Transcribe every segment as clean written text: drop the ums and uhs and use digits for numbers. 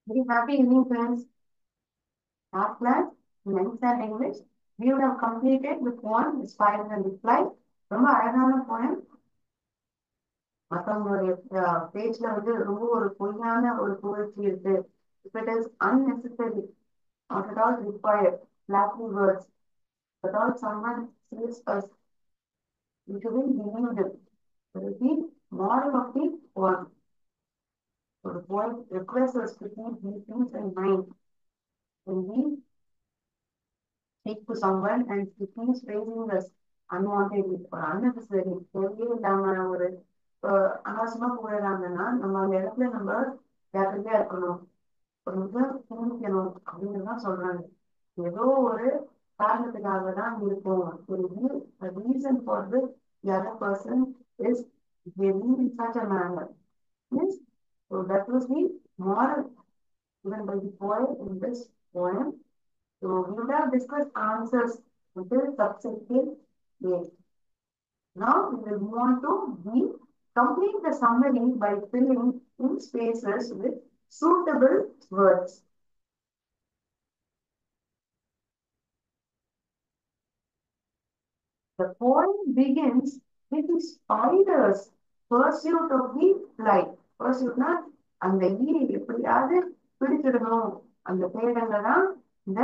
Very happy evening, friends. Last class, Men's and English, we would have completed with one spiral and reply. ரொம்ப அழகான poem. மற்றவங்களுடைய பேஜ்ல வந்து ரொம்ப ஒரு பொய்யான ஒரு புகழ்ச்சி இருக்கு. If it is unnecessary, not at all required, flattering words, but all someone says us, we shouldn't believe them. So the moral of the poem. So the poem requests us to keep these things in mind when we speak to someone and he keeps praising us unwantedly or unnecessary தேவையே இல்லாம ஒரு அனாவசியமா புகழறாங்கன்னா நம்ம அந்த இடத்துல நம்ம ஜாக்கிரதையா இருக்கணும் கொஞ்சம் சிந்திக்கணும் அப்படின்னுதான் சொல்றாங்க ஏதோ ஒரு காரணத்துக்காக தான் இருக்கும் ஒரு reason for this the other person is they live in such a manner. Yes, so that was the moral given by the poet in this poem. So we would have discussed answers until subsequent A. Now we will move on to B. Complete the summary by filling in spaces with suitable words. The poem begins with the spider's pursuit of the fly. Pursuitனா அந்த ஈயை எப்படியாவது பிடிச்சிடணும் அந்த தேடல்ல தான் இந்த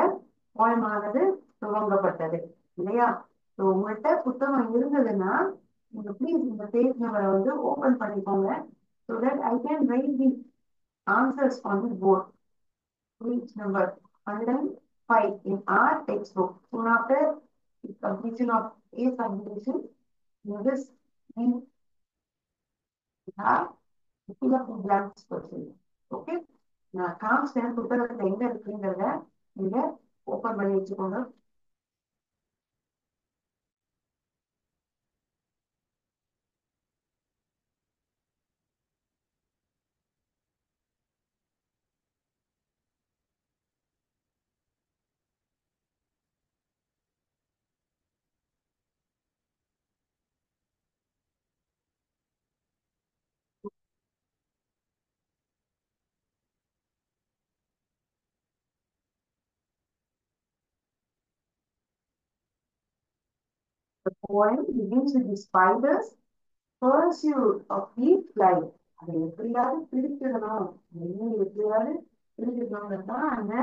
போயமானது துவங்கப்பட்டது இல்லையா உங்கள்கிட்ட புத்தகம் இருந்ததுன்னா நீங்க ப்ளீஸ் இந்த பேஜ் நம்பரை வந்து ஓபன் பண்ணிக்கோங்க so that I can write the answers on the board. Page number 105 in our textbook. Soon after the completion of A subdivision, in this we have to fill up the blanks question. Okay? நான் காமிச்சேன் புத்தகத்துல எங்க இருக்குங்கிறத நீங்க open பண்ணி வச்சுக்கோங்க. The poem begins with the spider's pursuit of the fly. அதை எப்படியாவது பிடிச்சிடணும் எப்படியாவது பிடிச்சிடணும்னு தான் அந்த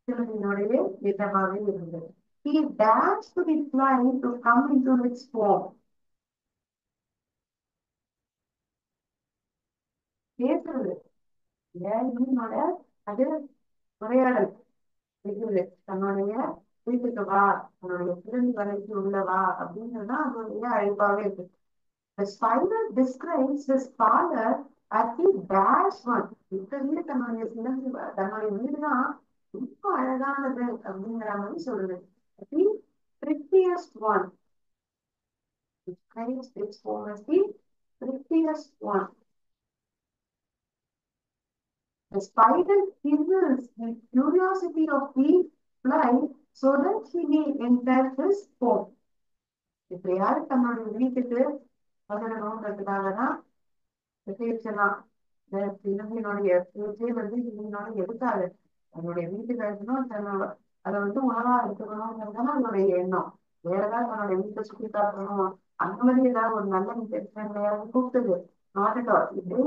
சிறுமியினுடைய எண்ணமாகவே இருந்தது. He dashed to the fly to come into its form. பேசுறது ஏனோட அது உரையாடல் இருக்குது தன்னுடைய வீட்டுக்கு வா தன்னுடைய சிறுமி வரைக்கு உள்ளவா அப்படின்றதுதான் அதனுடைய அழைப்பாவே இருக்கு. The spider describes his father as the dash one. இருக்கிறதுல தன்னுடைய சிறந்து தன்னுடைய வீடுதான் ரொம்ப அழகானது அப்படிங்கிற மாதிரி சொல்றது. The prettiest one. Describes its form as the prettiest one. The spider kindles the curiosity of the fly so that he may enter his home. எப்படியாவது தன்னுடைய வீட்டுக்கு வந்துடணும்ன்றதுக்காகதான் சிலம்பினுடைய பேச்சே வந்து சிலம்பினோட எதுக்காது தன்னுடைய வீட்டுக்கு இருக்கணும் தன்னோட அதை வந்து உணவா எடுத்துக்கணும்ன்றதுதான் அதனுடைய எண்ணம் வேற ஏதாவது தன்னுடைய வீட்டை சுற்றி காட்டணும் அந்த மாதிரி ஏதாவது ஒரு நல்ல இன்டென்ஷன் கூப்பிட்டது நாட் அட் ஆல் இது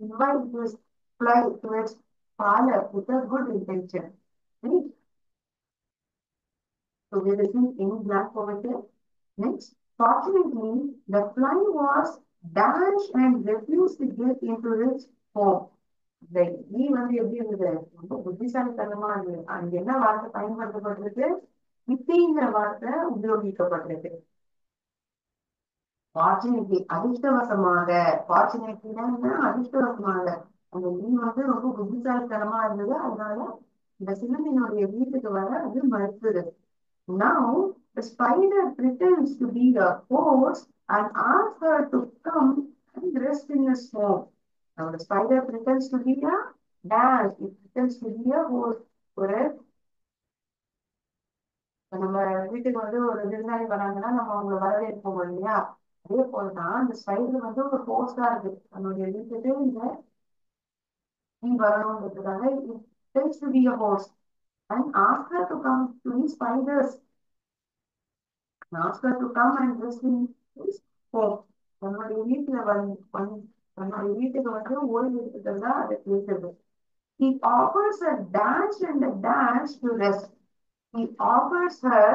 invite this fly to its father with a good intention. Right? So there isn't any blank over here. Next, fortunately, the fly was dashed and refused to get into its home. Right? நீ வந்து எப்படி இருந்தது ரொம்ப புத்திசாலித்தனமா இருந்தது அங்க என்ன வார்த்தை பயன்படுத்தப்பட்டிருக்கு வித்தைங்கிற வார்த்தை உபயோகிக்கப்பட்டிருக்கு. ஃபார்ச்சுனேட்லி அதிர்ஷ்டவசமாக ஃபார்ச்சுனேட்லினா அதிர்ஷ்டவசமாக அந்த நீ வந்து ரொம்ப புத்திசாலித்தனமா இருந்தது அதனால இந்த சிலம்பினுடைய வீட்டுக்கு வர அது மறுத்தது. Now the spider pretends to be a host and asks her to come and rest in his home. Now the spider pretends to be a dash. It pretends to be a host. ஒரு நம்ம வீட்டுக்கு வந்து ஒரு விருந்தாளி வராங்கன்னா நம்ம அவங்களை வரவேற்போம் இல்லையா அதே போலதான் இந்த ஸ்பைடர் வந்து ஒரு ஹோஸ்டா இருக்கு தன்னுடைய வீட்டுக்கு இந்த வரணும்ன்றதுக்காக it takes to be a host and ask her to come to his spiders, ask her to come and rest in his home. தன்னுடைய வீட்டுல தன்னுடைய வீட்டுக்கு ஓய்வு எடுத்துக்கிறதா அதை பேசுறது. He offers a dash and a dash to rest. He offers her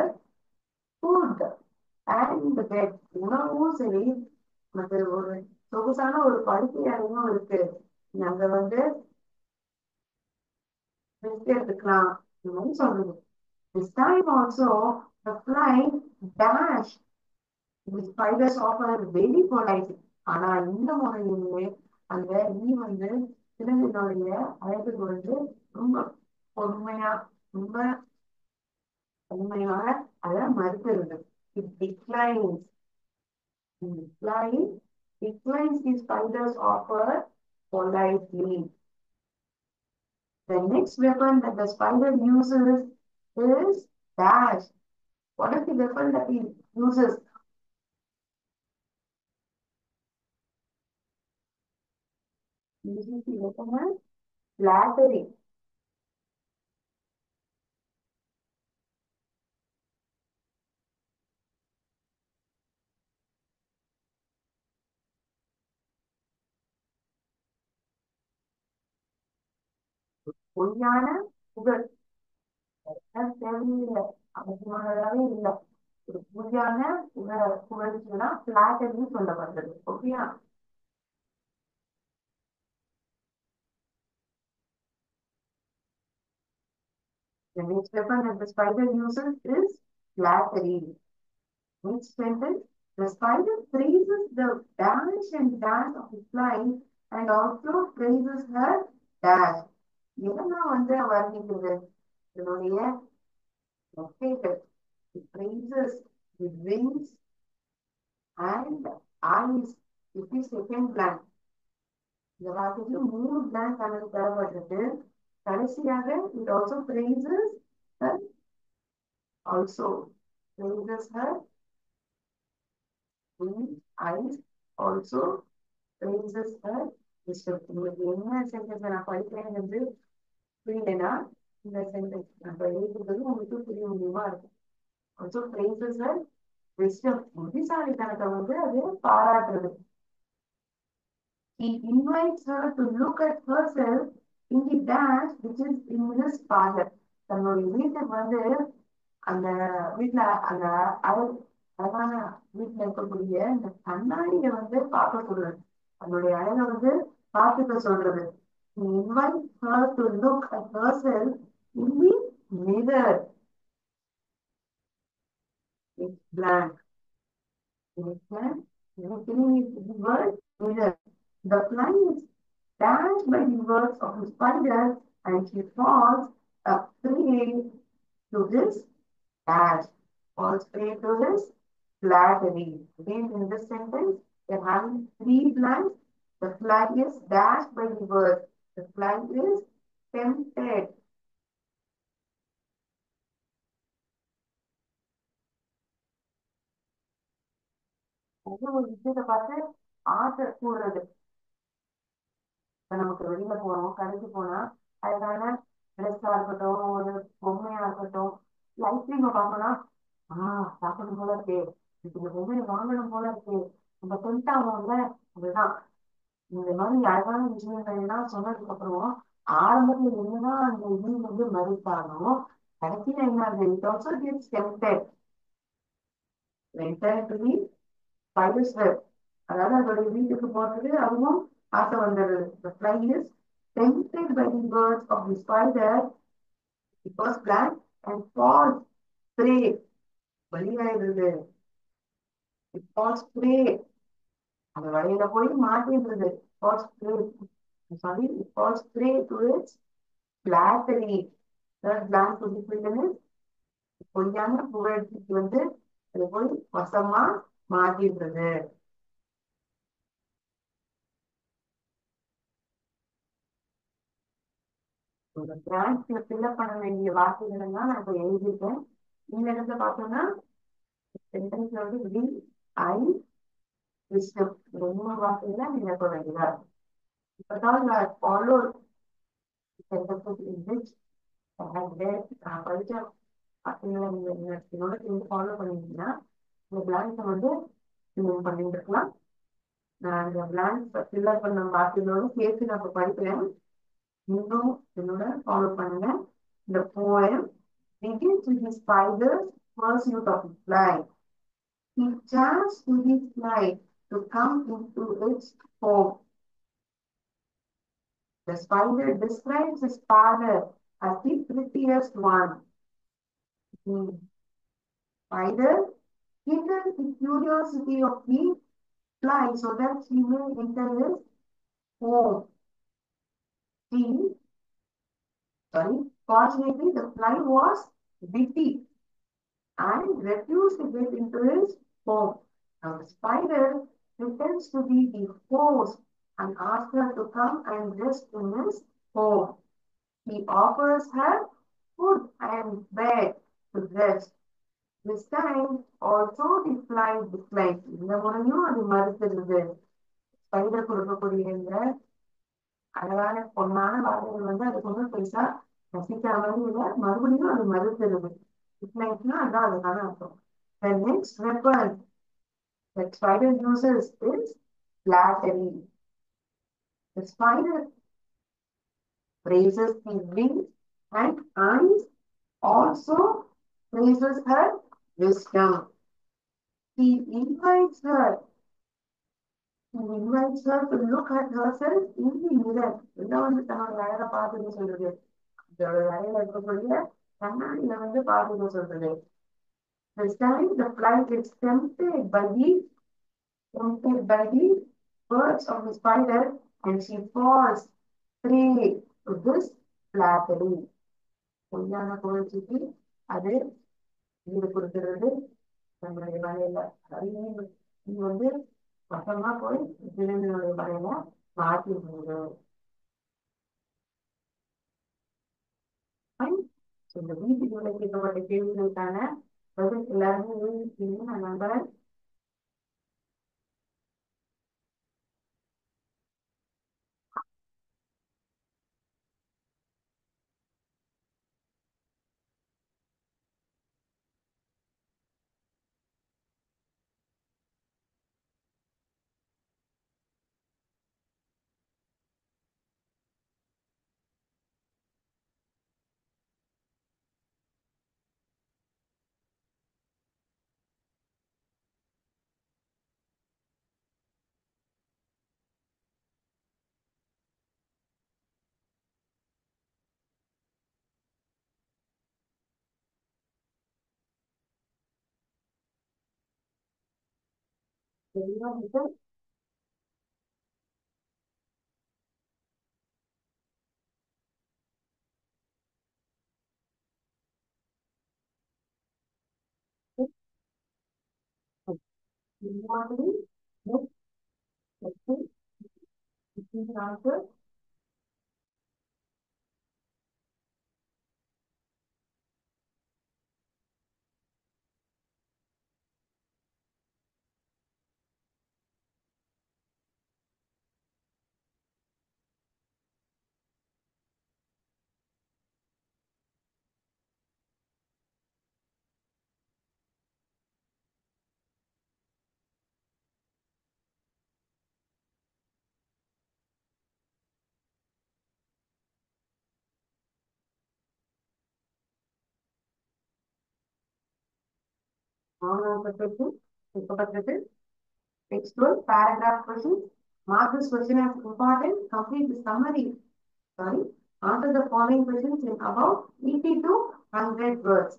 food and bed. உணவும் சரி, மற்ற ஒரு சொகுசான ஒரு படுக்கை அறையும் இருக்கு. அங்க ரெஸ்ட் எடுத்துக்கலாம் அப்படின்னு சொல்றது. This time also the fly dash. The spiders offer very polite. ஆனா இந்த முறையிலே அந்த ஈ சிலந்தினுடைய அழைப்புக்கு ரொம்ப பொறுமையா ரொம்ப உண்மையாக அதை மறுக்கிறது. It declines. Declines the spiders offer politely. The next weapon that the spider uses is dash. What is the weapon that he uses? Using the weapon as flattery. பொய்யான புகழ் தேவையில்லை, அவசியமானதாவே இல்லை. ஒரு பொய்யான புகழ்ச்சினா பிளாட்டர்னு சொல்லப்படுறது. ஓகேயா? The next weapon that the spider uses is flattery. Next sentence, the spider praises the dash and dash of the fly and also praises her dash. இதெல்லாம் வர்ணிக்கிறது இதனுடைய it praises the wings and eyes. It is second blank. இந்த வார்த்தைக்கு 3 blank நமக்கு தரப்பட்டிருக்கு. கடைசியாக it also praises her wings, eyes, also praises her wisdom. உங்களுக்கு என்ன sentence நான் படிக்கிறேன் புரியலைன்னா இந்த சென்டென்ஸ் நம்ம எழுதுறது உங்களுக்கு புரிய முடியுமா இருக்கும். Also praises her wisdom. புத்திசாலித்தனத்தை அது பாராட்டுறது. He invites her to look at herself in the dash which is in his father. தன்னுடைய வீட்டுக்கு அந்த வீட்டுல அந்த அழகான வீட்டுல இருக்கக்கூடிய இந்த கண்ணாடியை பார்க்க சொல்றது. தன்னுடைய அழகை பார்த்துக்க சொல்றது. He invites her to look at herself in the mirror. It's blank. It's blank. Everything is the word mirror. The fly is dashed by the words of the spider and she falls a prey to his dash. Falls prey to his flattery. Again, in this sentence, we are having 3 blanks. The fly is dashed by the words. The fly is tempted. ஒரு விஷயத்தை பார்த்து ஆசை கூடுறது. நமக்கு வெளியில போறோம், கடைக்கு போனா அழகான ட்ரெஸ்ஸா இருக்கட்டும், ஒரு பொம்மையா இருக்கட்டும், ஐஸ்கிரீம் பார்க்கணும். சாப்பிடணும் போல இருக்கு, இந்த பொம்மையை வாங்கணும் போல இருக்கு, நம்ம கொண்டாடுவோம்ல. அதுதான் இந்த மாதிரி அழகான விஷயங்கள் எல்லாம் சொன்னதுக்கு அப்புறம் ஆரம்பத்துல என்னதான் அந்த இது மறுத்தாலும் கடைசியில என்ன ஆகுது? It also gets tempted. Enter to the spider's web. அதாவது அதோட வீட்டுக்கு போறது அதுவும் ஆசை வந்துடுது. The fly is tempted by the words of the spider, the first plant, and falls prey. பலியாயிடுது. It falls prey. அந்த வலையில போய் மாட்டிடுறது. Falls prey. Sorry, it falls prey to its flattery. Third blank குறிப்பிட்டது பொய்யான புகழ்ச்சிக்கு அது போய் வசமா மாட்டிடுறது. பிரான்ஸ்ல ஃபில்அப் பண்ண வேண்டிய வார்த்தைகள் எல்லாம் நான் இப்ப எழுதியிருக்கேன். இந்த இடத்துல பார்த்தோம்னா சென்டென்ஸ்ல வி ஐ wisdom. இந்த 3 வார்த்தைகளை நிரப்ப வேண்டியதா இருக்கும். இப்பதான் நான் follow set the food in which I had read படிச்ச என்னோட சேர்ந்து ஃபாலோ பண்ணிருந்தீங்கன்னா இந்த பிளான்ஸை வந்து ஃபில் பண்ணிட்டு இருக்கலாம். நான் இந்த பிளான்ஸ் ஃபில்லப் பண்ண பார்த்ததோட சேர்த்து நான் இப்போ படிக்கிறேன். இன்னும் என்னோட ஃபாலோ பண்ணுங்க. The poem begins with the spider's pursuit of its flight. He chanced to his flight to come into its home. The spider describes his father as the prettiest one. The spider kindles the curiosity of the fly so that she may enter his home. Fortunately, the fly was witty and refused to get into his home. Now the spider pretends to be the host and asks her to come and rest in his home. He offers her food and bed to rest. This time also the fly declines. இந்த முறையும் அது மறுத்துருது. Spider கொடுக்கக்கூடிய இந்த அழகான பொண்ணான வார்த்தைகள் வந்து அதுக்கு ஒன்றும் பெருசா ரசிக்கிற மாதிரி இல்லை. மறுபடியும் அது மறுத்துருது. டிக்ளைன்ஸ்னா அதான் அதுக்கான அர்த்தம். The next weapon that spider uses is flattery. The spider praises the wings and eyes, also praises her wisdom. He invites her. He invites her to look at herself in the mirror. இதெல்லாம் வந்து தன்னோட அழகை பார்த்துக்க சொல்றது. இதோட அழகில் இருக்கக்கூடிய கண்ணாடியில வந்து பார்த்துக்க சொல்றது. This time the fly gets tempted by the words of the spider and she falls prey to this flattery. பொய்யான புகழ்ச்சிக்கு அது ஈடு கொடுக்கிறது நம்மளுடைய வலையில. அதாவது நீ வந்து வசமா போய் விலங்குகளுடைய வலையில மாட்டி விடுது. இந்த வீட்டுக்கு விலை கேட்கப்பட்ட கேள்விகளுக்கான பதில் எல்லாருமே எழுதிருக்கீங்க நான் நம்புறேன். Answer. Next one, paragraph questions. Mark this question as important. Complete the summary. Sorry. Answer the following questions in about 80 to 100 words.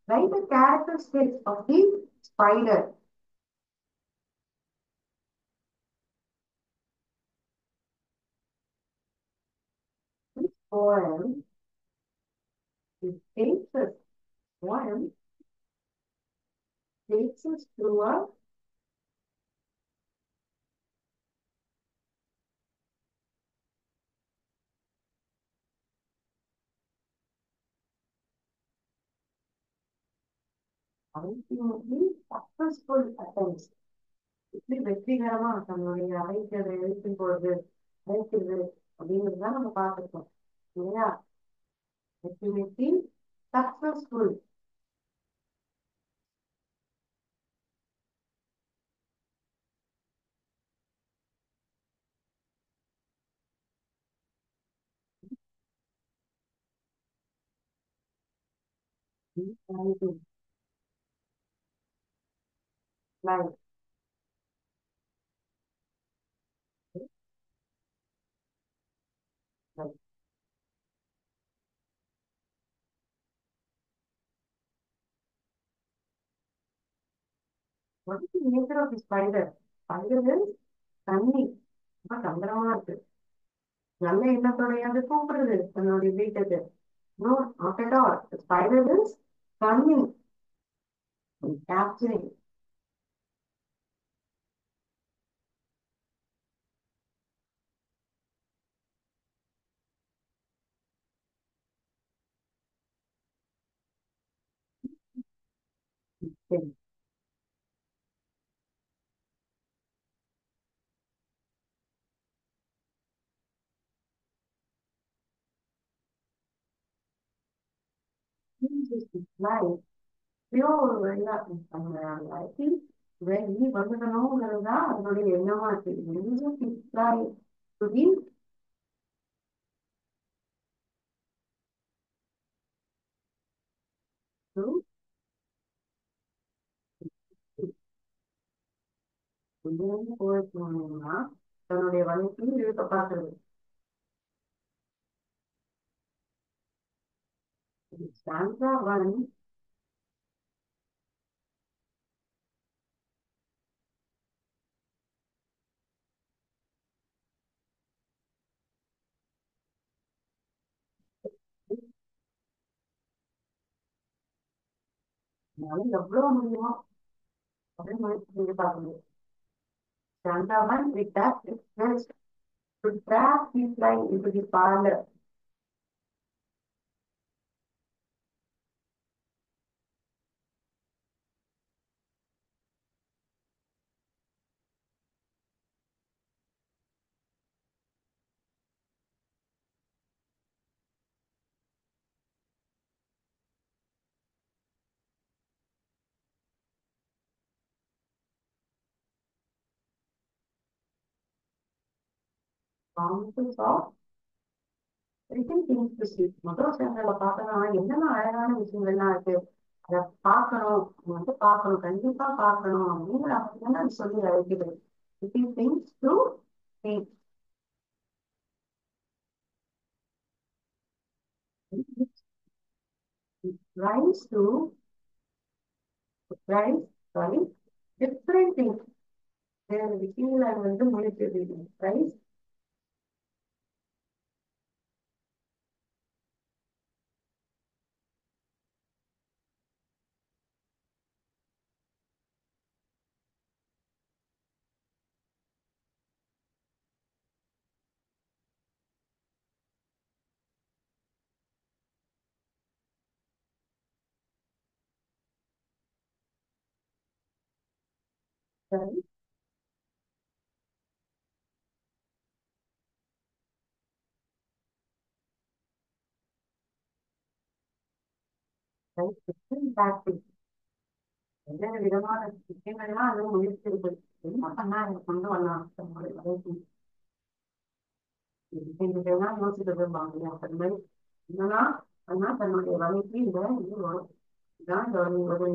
Write the characteristics of the spider. This poem takes us through a ultimately successful attempts. எப்படி வெற்றிகரமா தன்னுடைய அழைத்ததை எழுத்தும் பொழுது கிடைக்குது அப்படிங்கிறத நம்ம பார்த்துருக்கோம் இல்லையா? activity successful. Right. Right. Right. What is the nature of the spider? Spider is தண்ணி ரொம்ப சங்கடமா இருக்கு. நல்ல எண்ணத்தோடையாவது கூப்பிடுறது தன்னுடைய வீட்டுக்கு. No, not at all. The spider is cunning and capturing. Thing. Uses its life pure reality வெளி வந்துடணுங்கிறது தான் அதனுடைய எண்ணமா இருக்கு. Uses its life to be to வெளியிருந்து போயிடணும்னா தன்னுடைய வழிக்கு இழுக்க பார்க்கறது. Stanza one, எவ்வளவு முடியுமோ அப்படின்னு முயற்சி செஞ்சு பார்க்கணும். Stanza one, with that its best to trap his line into the parlor. Promises of written things to see. முதல் ஸ்டாண்டர்ட்ல பார்த்தோம்னா என்னென்ன அழகான விஷயங்கள்லாம் இருக்கு. அதை பார்க்கணும், பார்க்கணும், கண்டிப்பா பார்க்கணும் அப்படிங்கிற அப்படின்னா அது சொல்லி அழைக்கிறது. Written things to see. It tries to rise, sorry, different things. வேற விஷயங்களை முயற்சி செய்யணும். Rise, rise, rise, different tactics. வெவ்வேறு விதமான விஷயங்கள்லாம் அது முயற்சி இருக்கு. என்ன பண்ணா எனக்கு கொண்டு வரலாம் நம்மளுடைய வளர்ச்சி விஷயங்கள்லாம் யோசிக்கிறது இல்லையா? அது மாதிரி என்னன்னா அதனால தன்னுடைய வளர்ச்சி இது வரும். இதுதான் இந்த ஒரு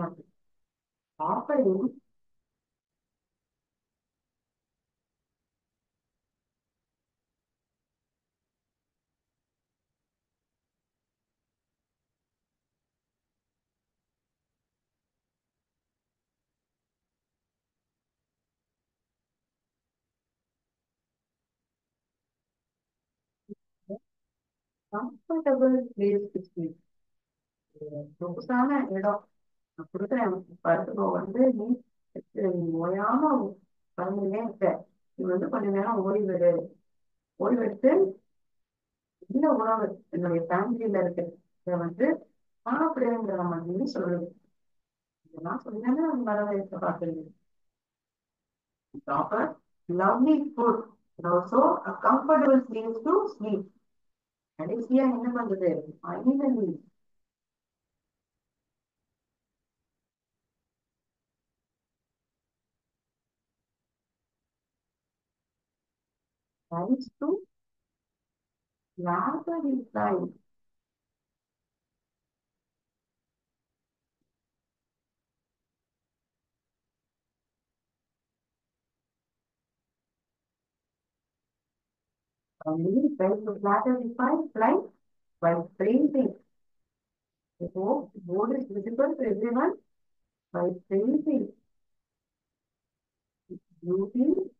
offering comfortable place to sleep. சொகுசான இடம் நான் கொடுக்குறேன். படுத்துக்கோ நீ ஓயாம பறந்துட்டே இருக்க. நீ கொஞ்ச நேரம் ஓய்வெடு. ஓய்வெடுத்து இந்த உணவு என்னுடைய ஃபேமிலியில இருக்கு இதை சாப்பிடுங்கிற மாதிரி சொல்லுது. இதெல்லாம் சொல்லிதானே வரவேற்க பார்க்குறது. Proper lovely food And also a comfortable place to sleep. கடைசியா என்ன பண்றது? Finally, tries to gather his life. And he tries to flatter his life by praising. So, board is visible to everyone by praising beauty.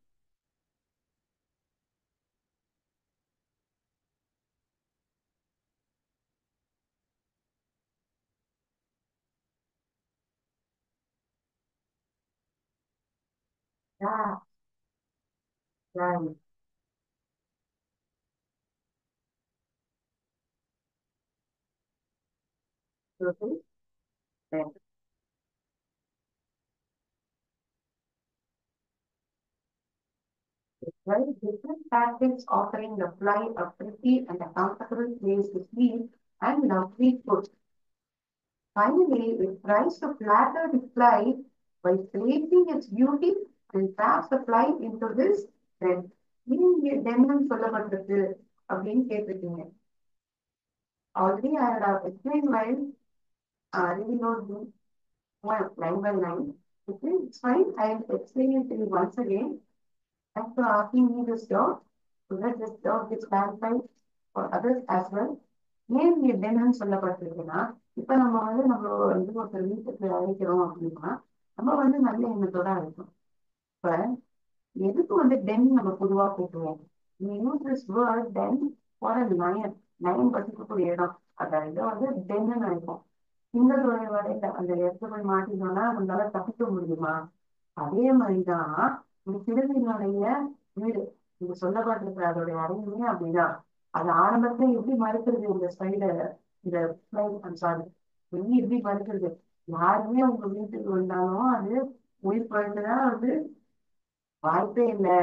Yeah, right. So, then, very different tactics offering the fly a pretty and a comfortable place to sleep and lovely food. Finally, it tries to flatter the fly by praising its beauty and traps the fly into this den. ஏன் இங்கே டென்னு சொல்லப்பட்டிருக்கு அப்படின்னு கேட்டிருக்கீங்க. Already I have explain my review note one line by line. Okay, it's fine. I'll explain it to you once again. Thanks for asking me this doubt so that this doubt gets clarified for others as well. ஏன் இங்க டென்னு சொல்லப்பட்டிருக்குன்னா, இப்ப நம்ம ஒருத்தர் வீட்டுக்கு அழைக்கிறோம் அப்படின்னா, நம்ம நல்ல எண்ணத்தோட அழைக்கிறோம். இப்ப எதுக்கு டென் நம்ம பொதுவா கூட்டுவோம்? We use this word den for a lion. lion வசிக்கக்கூடிய இடம். அத இதை டென்னு நினைப்போம். சிங்கத்துடைய வரையில அந்த இடத்துல போய் மாட்டினோம்னா நம்மளால தப்பிக்க முடியுமா? அதே மாதிரிதான் இந்த சிறுத்தையினுடைய வீடு. இங்க சொல்லப்பட்டிருக்கிற அதோடைய அறையுமே அப்படிதான். அது ஆரம்பத்துல எப்படி மறுக்கிறது இந்த ஸ்பைடர், இந்த சாரி, வெளியே எப்படி மறுக்கிறது? யாருமே உங்க வீட்டுக்கு வந்தாலும் அது உயிர் பழந்துதான் வாய்ப்பே இல்லை.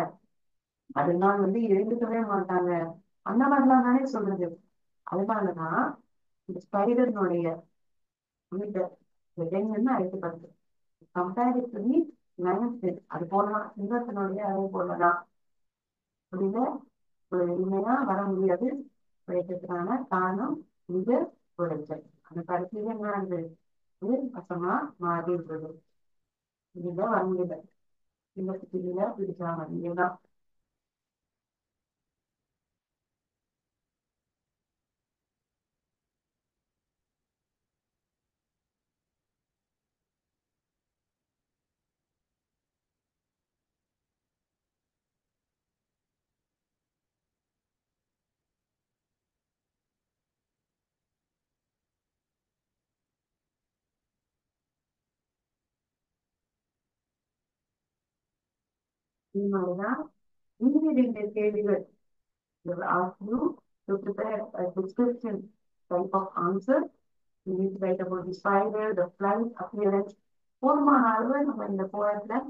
அதெல்லாம் எழுந்துக்கவே மாட்டாங்க. அந்த மாதிரிலாம் தானே சொல்றது. அதனாலதான் இந்த ஸ்பைடர்னுடைய வீட்டை விலங்குன்னு அழைக்கப்படுது. கம்பேரிட்டிவ்லி நைன்த் அது போலதான் சிங்கத்தினுடைய அதே போலதான் அப்படின்னா ஒரு எளிமையா வர முடியாது. உழைக்கிறதுக்கான காரணம் இது உழைச்சல். அந்த கடைசியில என்ன ஆகுது? இது வசமா மாறிடுறது. இதுதான் வர முடியல. இந்த சிட்டியில பிடிச்சாங்க இதுதான். இது மாதிரிதான் இங்கே ரெண்டு கேள்விகள். They will ask you to prepare a description type of answer. You need to write about the spider, the flight, appearance. போதுமான அளவு நம்ம இந்த போயத்துல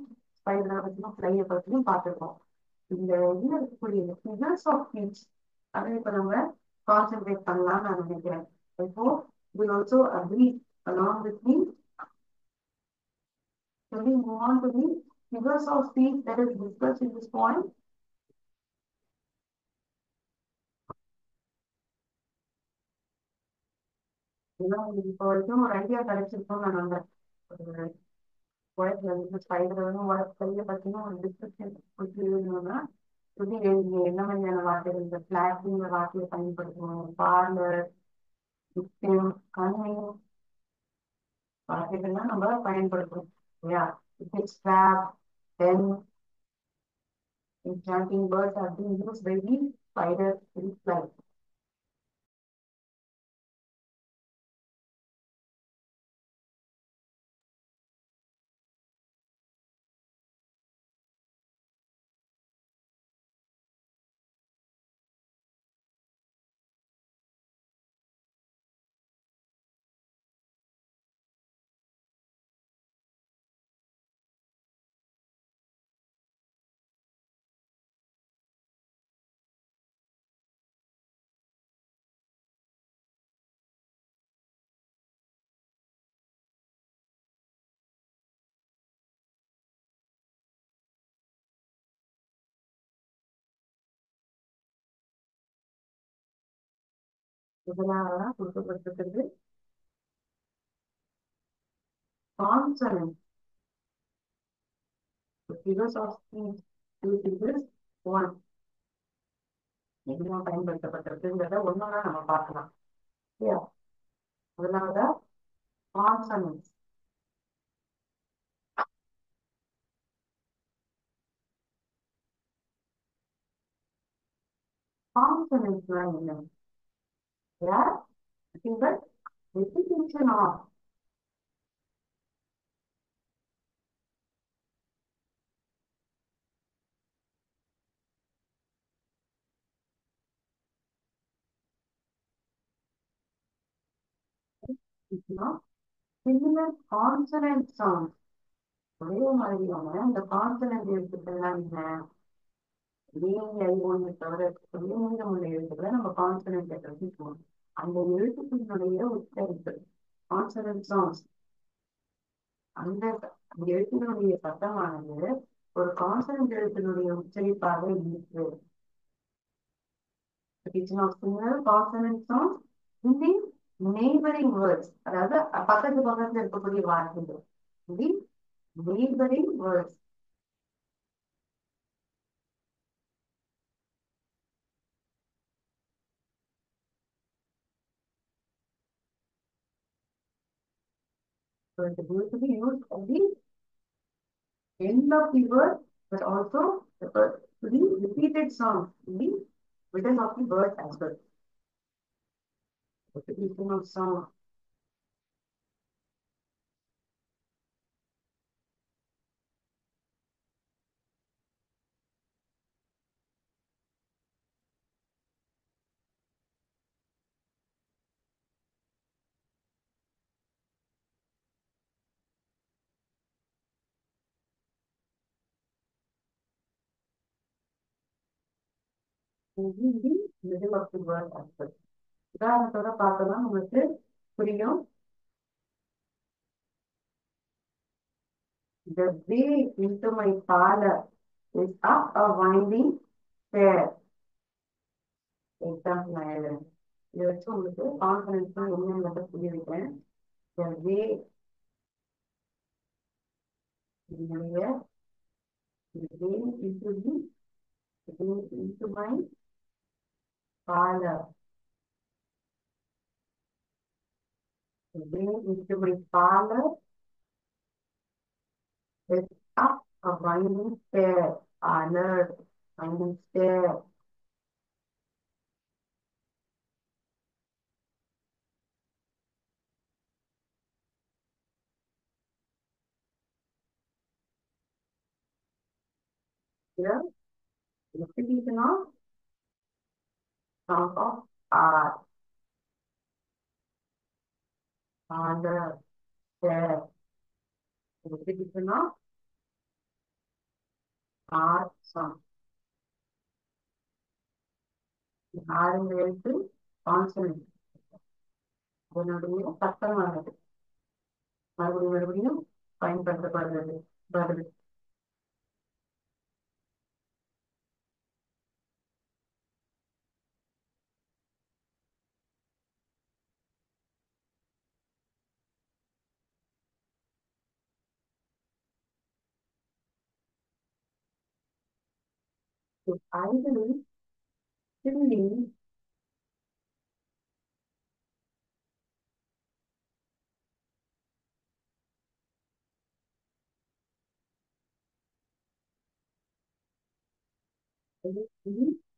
ஸ்பைடரை பத்தியும் ஃப்ளையை பத்தியும் பார்த்துருக்கோம். இந்த இதுல இருக்கக்கூடிய ஃபிகர்ஸ் ஆஃப் ஸ்பீச் அதை இப்ப நம்ம கான்சென்ட்ரேட் பண்ணலாம்னு நான் நினைக்கிறேன். இப்போ will also agree along with me. So we move on to the figures of speech that is discussed in this point. ஏன்னா உங்களுக்கு இப்போ வரைக்கும் ஒரு ஐடியா கிடைச்சிருக்கோம் நான் நம்புறேன். ஒரு குழந்தை ஸ்பைடர் கையை பத்தியும் ஒரு டிஸ்கிரிப்ஷன் கொடுத்துருந்தோம்னா எப்படி எழுதுங்க, என்ன மாதிரியான வார்த்தைகள் இந்த பிளாட்ங்கிற வார்த்தையை பயன்படுத்தணும், பார்லர், விக்டிம், கன்னிங் வார்த்தைகள்லாம் நம்ம பயன்படுத்துறோம் இல்லையா? It's drop, then enchanting words are being used by the spider in flight. இதனாலதான் கொடுக்கப்பட்டிருக்கிறது consonant. The figures of speech, two figures, one. எதுவும் பயன்படுத்தப்பட்டிருக்குங்கிறத ஒன்னொன்னா நம்ம பார்க்கலாம். இல்லையா? அதனாலதான் கான்சனன்ட். கான்சனன்ட்னா என்ன? Yeah, nothing but repetition of. Similar consonant sounds. ஒரே மாதிரியான இந்த கான்சனன்ட் எழுத்துக்கள்லாம் என்ன? DIOன்னு தவிர இருக்கக்கூடிய மீதமுள்ள எழுத்துக்களை நம்ம கான்சனன்ட் எழுதிக்குவோம். அந்த எழுத்துக்களுடைய உச்சரிப்பு கான்சனன்ட் சவுண்ட்ஸ். அந்த எழுத்தினுடைய சத்தமானது ஒரு கான்சனன்ட் எழுத்தினுடைய உச்சரிப்பாக இருக்கு. Similar consonant sounds in the neighboring words. அதாவது பக்கத்து பக்கத்துல இருக்கக்கூடிய வார்த்தைகள். The neighboring words. So it's going to be used at the end of the word, but also to the repeated sound in the middle of the word as well. Repetition of sound. In the middle of the word as well. உதாரணத்தோட பார்த்தோம்னா உங்களுக்கு புரியும். The way into my parlor is up a winding stair. Example நான் எழுதுறேன். இதை வச்சு உங்களுக்கு confidence தான் என்னன்னு புரிய வைக்கிறேன். The way என்னுடைய the way into my parlor. The way into my parlor is up a winding stair. Parlor, winding stair. Here, repetition of sound of R. Parlor, stair. Repetition of R sound. ஆறுங்கிற எழுத்து consonant. அதனுடைய சத்தமானது மறுபடியும் பயன்படுத்தப்படுறது வருது. Idly, silly,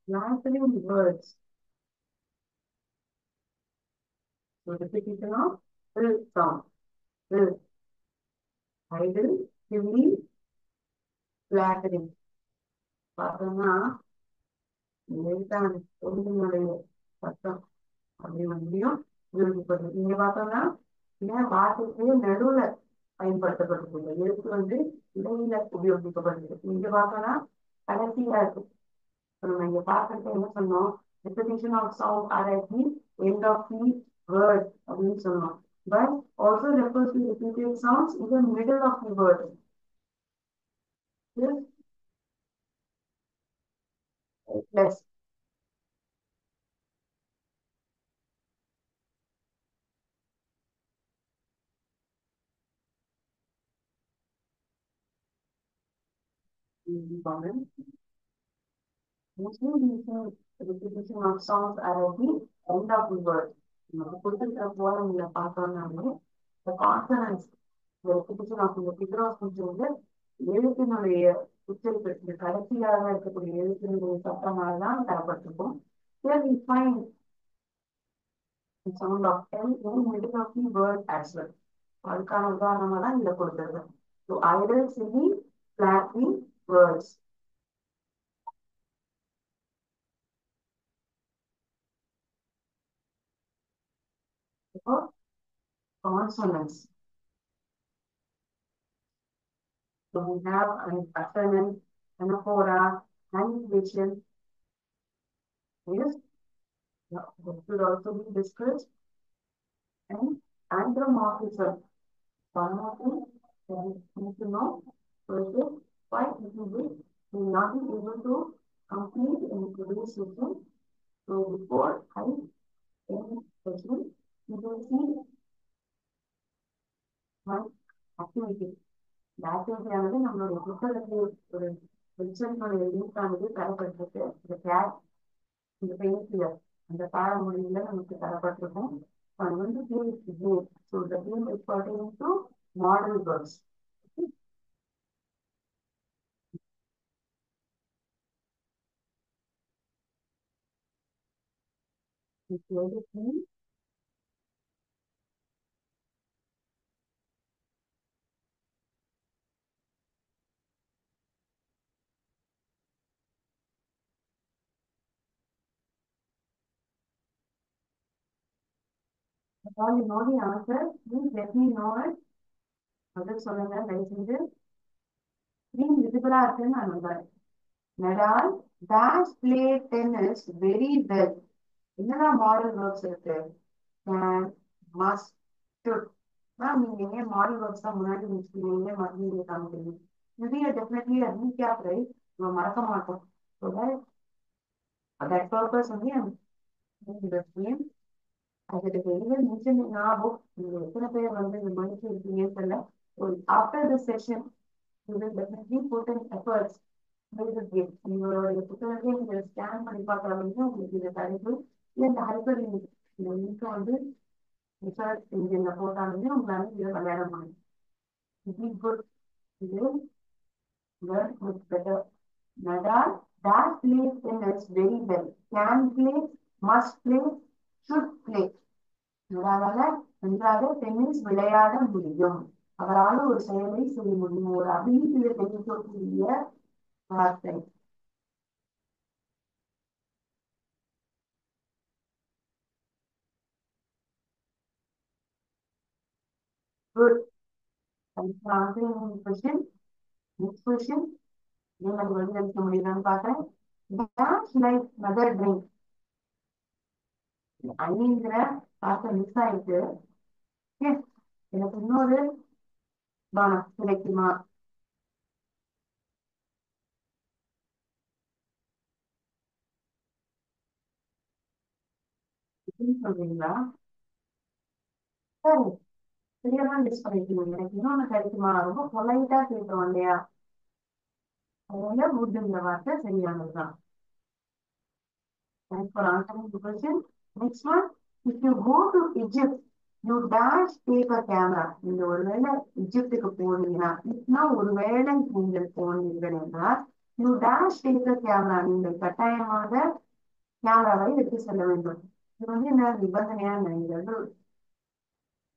flattering words. So repetition of will sound. Will. Idle, silly, flattering. பார்த்தோம்னா எழுத்தான பொருளினுடைய சத்தம் அப்படி வண்டியும் உபயோகிக்கப்படுது. இங்க பார்த்தோம்னா ஏன் வார்த்தைக்கு நடுவுல பயன்படுத்தப்பட்டிருக்கு. எழுத்து இடையில உபயோகிக்கப்படுது. இங்க பார்த்தோம்னா கடைசியா இருக்கு. நம்ம இங்க பார்க்கறது என்ன சொன்னோம்? Repetition of sound are at the end of the word அப்படின்னு சொன்னோம். But also refers to repeated sounds in the middle of the word. Yes. Less. common. Mostly we see repetition of songs are at the end of the word. நம்ம கொடுத்திருக்கிற போறவங்களை பார்த்தோம்னாலே the consonants, the repetition of the figure of speech வந்து எழுத்தினுடைய உச்சரிப்பு இந்த கடைசியாக இருக்கக்கூடிய எழுத்தினுடைய சத்தமாகதான் தரப்பட்டிருக்கும். Here we find the sound of L in the middle of the word as well. அதுக்கான உதாரணமா தான் இங்க கொடுத்திருக்கேன். So either singing, flatly words. So consonants. So we have an assonance, anaphora, punctuation. Yes, that should also be discussed. And anthropomorphism. One more thing that we need to know. First is why people will not be able to complete in today's session. So before I end the session, you will see one activity. The activity ஆனது நம்மளுடைய புத்தகத்தில் ஒரு வெளிச்சத்தினுடைய லிங்கானது தரப்பட்டிருக்கு. இந்த class இந்த பெயிண்டியர் அந்த பாடமொழியில நமக்கு தரப்பட்டிருக்கும். அது வந்து game. So the game is pertaining to model verbs. All you know the answer, please let me know it. பதில் சொல்லுங்க தயவு செஞ்சு. ஸ்கிரீன் விசிபிளா இருக்குன்னு நான் நம்புறேன். Nadal dash play tennis very well. என்னதான் மாடல் வேர்ப்ஸ் இருக்கு? Can, must, should. நீங்க ஏன் மாடல் வேர்ப்ஸ் தான் முன்னாடி முடிச்சுக்கிறீங்க மறுபடியும் காமிக்கிறீங்க? Maybe definitely a recap, right? நம்ம மறக்க மாட்டோம். So that purpose only I'm doing this game. அதுக்கு வெளியே mention ஞாபகம் நீங்க எத்தனை பேர் வந்து இந்த மணிக்கு இருக்கீங்கன்னு தெரியல. After this session, you will definitely put in efforts. உங்களுடைய புத்தகத்தை நீங்க ஸ்கேன் பண்ணி பார்க்கறவங்க உங்களுக்கு இந்த தலைப்பு இல்லை இந்த ஹைப்பர் லிங்க் இந்த லிங்க் வந்து ரிசர்ச் இன்ஜின்ல போட்டாலுமே உங்களால இதை விளையாட முடியும். இது குட். இது learn with better. Nadal that plays tennis very well. Can play, must play, should play. நடாலால நன்றாக டென்னிஸ் விளையாட முடியும். அவரால் ஒரு செயலை செய்ய முடியும். ஒரு அபிலிட்டியை தெரிவிக்கக்கூடிய வார்த்தை. Good. Answering question. Next question. நீங்கள் பதிலளிக்க முடியுதான்னு பார்க்கிறேன். Dash like mother drink. ஐங்கிற வார்த்தை மிஸ் ஆயிட்டு எனக்கு இன்னொரு பானம் கிடைக்குமா? சொல்றீங்களா? சரி, சரியாதான் மிஸ் பண்ணிருக்கீங்க. எனக்கு இன்னொன்னு கிடைக்குமா? ரொம்ப பொலைட்டா கேட்கிறோம் இல்லையா? அதனால வுட்ங்கிற வார்த்தை சரியானதுதான். Thanks for answering the question. Next one, if you go to Egypt, you dash take a camera. நீங்க ஒருவேளை இஜிப்துக்கு போனீங்கன்னா, இப்பனா ஒருவேளை நீங்கள் போனீர்கள் என்றால், you dash take a camera. நீங்கள் கட்டாயமாக கேமராவை எடுத்து செல்ல வேண்டும். இது வந்து என்ன நிபந்தனையான இது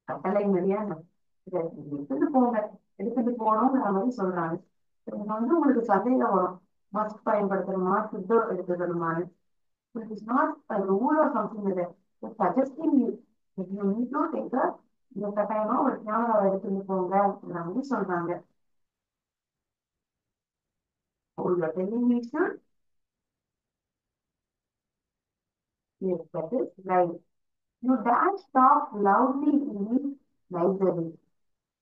கட்டளை மாதிரியான எடுத்துட்டு போங்க, எடுத்துட்டு போனோங்கிற மாதிரி சொல்றாங்க. இது வந்து உங்களுக்கு சந்தேகம் வரும், mask பயன்படுத்தணுமா சுத்தோ எடுத்துக்கணுமான்னு. It is not a rule or something like that. It's suggesting you if you need to take a இந்த கட்டாயமா ஒரு கேமராவை எடுத்துட்டு போங்க வந்து சொல்றாங்க. உள்ள television yes, that is right. You dash talk loudly in the library.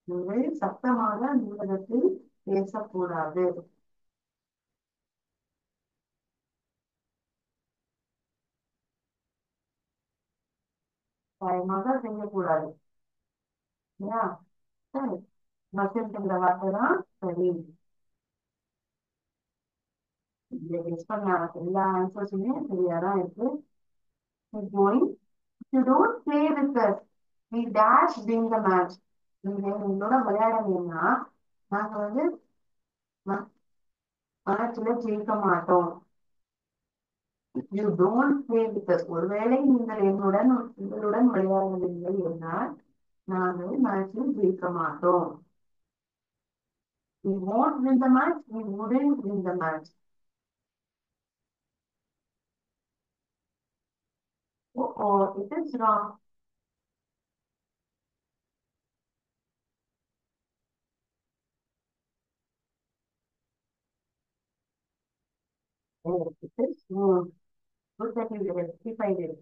நீங்கள் சத்தமாக நூலகத்தில் பேசக்கூடாது. பயமாக செய்யக்கூடாது. சரி, மசில்ங்கிற வார்த்தை தான் சரி. இதை கெஸ் பண்ண எல்லா ஆன்சர்ஸுமே சரியாதான் இருக்கு. Keep going. If you don't play with us, we dash win the match. நீங்க எங்களோட விளையாடலைன்னா நாங்க வந்து மேட்ச்ல ஜெயிக்க மாட்டோம். You don't play with us, ஒருவேளை நீங்கள் எங்களுடன் விளையாடவில்லை என்றால் நாங்கள் மேட்சில் ஜெயிக்க மாட்டோம். We won't win the match, we wouldn't win the match. Oh, it is wrong. Oh, it is wrong. Good that you rectified it.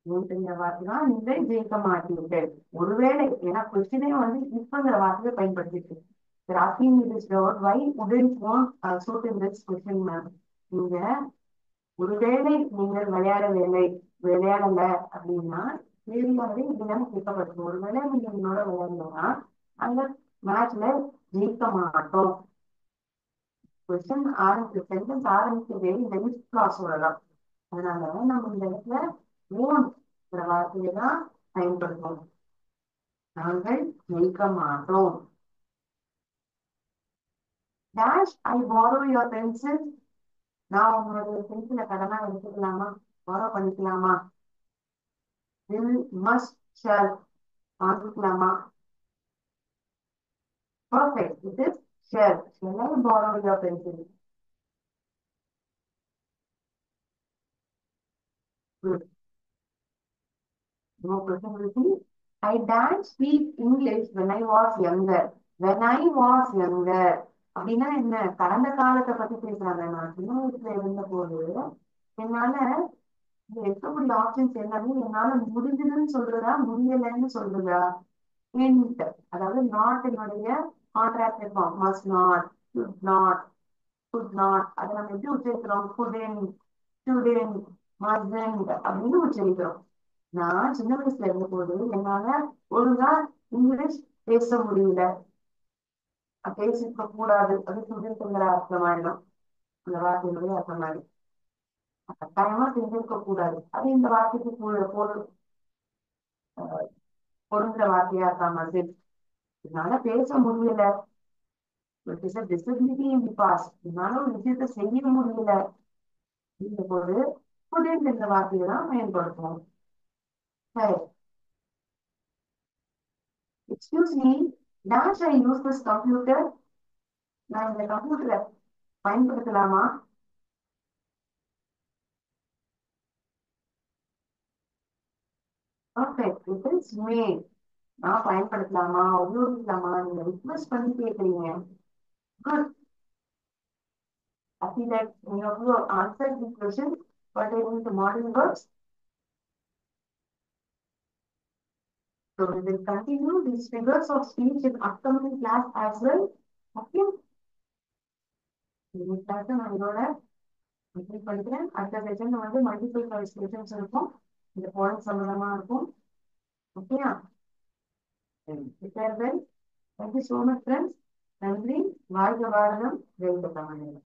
இந்த வார்த்தை நீங்கள் ஜெயிக்க மாட்டீர்கள். ஒருவேளை ஏன்னா கொஸ்டினே வந்து இப்பங்கிற வார்த்தையை பயன்படுத்திட்டு asking me this word, why wouldn't want suit in this question, ma'am? நீங்க ஒருவேளை நீங்கள் விளையாடல அப்படின்னா கேள்வியானது இப்படிதான் கேட்கப்படுது. ஒருவேளை நீங்க என்னோட விளையாடலன்னா அந்த மேட்ச்ல ஜெயிக்க மாட்டோம். கொஸ்டின் சென்டென்ஸ் ஆரம்பிக்கவே இந்த இஃப் கிளாஸோட தான். அதனால நம்ம இந்த இடத்துல won't வார்த்தையை தான் பயன்படுத்தும். நாங்கள் ஜெயிக்க மாட்டோம். Dash, I borrow your pencil. நான் உங்களுடைய பென்சிலை கடனா எடுத்துக்கலாமா, borrow பண்ணிக்கலாமா? Will, must, shall வாங்கிக்கலாமா? Perfect. It is shall. Shall I borrow your pencil? Good. No question will be. I didn't speak English when I was younger. When I was younger. அப்படின்னா என்ன? கடந்த காலத்தை பத்தி பேசுறாங்க. நான் சின்ன வயசுல இருந்த போது என்னால இங்க இருக்கக்கூடிய ஆப்ஷன்ஸ் எல்லாமே என்னால முடிஞ்சதுன்னு சொல்றதா முடியலன்னு சொல்றதா? hint, அதாவது நாட் என்னுடைய contract form. Must not, should not, could not. அதை நம்ம எப்படி உச்சரிக்கிறோம்? couldn't, shouldn't, mustn't அப்படின்னு உச்சரிக்கிறோம். நான் சின்ன வயசுல இருந்த போது என்னால ஒழுங்கா இங்கிலீஷ் பேச முடியல, பேசிக்க கூடாது. அது சுதந்திர அர்த்தமாயிடும். அந்த வார்த்தையினுடைய அர்த்தமாயிடும். கட்டாயமா செஞ்சிருக்க கூடாது. அது இந்த வார்த்தைக்கு பொருந்துற வார்த்தையா இருக்காம என்னால பேச முடியல. டிசபிலிட்டி இன் தி பாஸ்ட், என்னால ஒரு விஷயத்த செய்ய முடியல அப்படின்ற போது couldn't என்ற வார்த்தையை தான் பயன்படுத்துவோம். சரி, excuse me, dash I use this computer. நான் இந்த கம்ப்யூட்டரை பயன்படுத்தலாமா? Perfect. It is may. நான் பயன்படுத்தலாமா, உபயோகிக்கலாமா? நீங்க ரிக்வெஸ்ட் பண்ணி கேட்குறீங்க. Good. I feel that many of you have answered the question pertaining to modern verbs. So we will continue these figures of speech in upcoming class as well. Okay. இந்த class நான் இதோட complete பண்ணிக்கிறேன். அடுத்த செஷன்ல வந்து multiple choice questions இருக்கும். இந்த point சம்பந்தமா இருக்கும். ஓகேயா? Thank you so much, friends. நன்றி. வாழ்க பாரதம், ஜெயிக்க தமிழகம்.